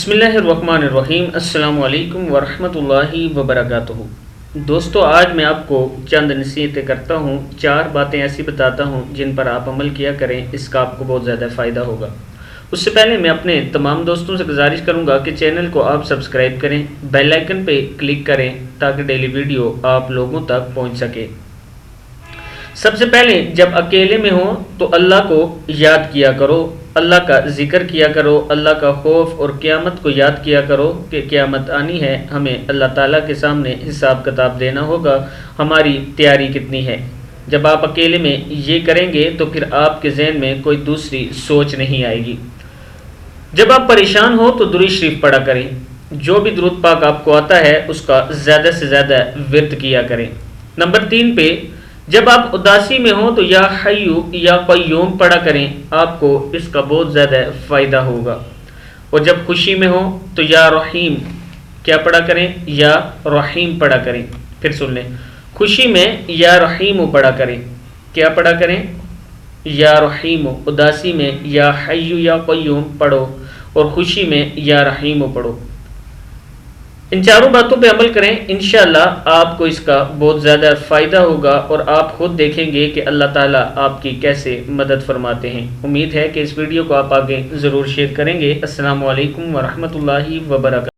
बिस्मिल्लाहिर्रहमानिर्रहीम। अस्सलामु अलैकुम वरहमतुल्लाहि वबरकातुहू। दोस्तों, आज मैं आपको चंद नसीहतें करता हूँ, 4 बातें ऐसी बताता हूँ जिन पर आप अमल किया करें, इसका आपको बहुत ज़्यादा फ़ायदा होगा। उससे पहले मैं अपने तमाम दोस्तों से गुजारिश करूँगा कि चैनल को आप सब्सक्राइब करें, बेल आइकन पे क्लिक करें ताकि डेली वीडियो आप लोगों तक पहुँच सके। सबसे पहले जब अकेले में हो तो अल्लाह को याद किया करो, अल्लाह का जिक्र किया करो, अल्लाह का खौफ और क़यामत को याद किया करो कि क़यामत आनी है, हमें अल्लाह ताला के सामने हिसाब किताब देना होगा, हमारी तैयारी कितनी है। जब आप अकेले में ये करेंगे तो फिर आपके ज़हन में कोई दूसरी सोच नहीं आएगी। जब आप परेशान हो तो दुरूद शरीफ पढ़ा करें, जो भी दुरूद पाक आपको आता है उसका ज़्यादा से ज़्यादा विर्द किया करें। नंबर 3 पे जब आप उदासी में हो तो या हय्यू या क़य्यूम पढ़ा करें, आपको इसका बहुत ज़्यादा फ़ायदा होगा। और जब खुशी में हो तो या रहीम क्या पढ़ा करें, या रहीम पढ़ा करें। फिर सुन लें, खुशी में या रहीम पढ़ा करें, क्या पढ़ा करें, या रहीम। उदासी में या हय्यू या क़य्यूम पढ़ो और खुशी में या रहीम पढ़ो। इन चारों बातों पे अमल करें, इंशाअल्लाह आपको इसका बहुत ज़्यादा फ़ायदा होगा और आप खुद देखेंगे कि अल्लाह ताला आपकी कैसे मदद फरमाते हैं। उम्मीद है कि इस वीडियो को आप आगे ज़रूर शेयर करेंगे। अस्सलामु अलैकुम वरहमतुल्लाहि वबरकातुहू।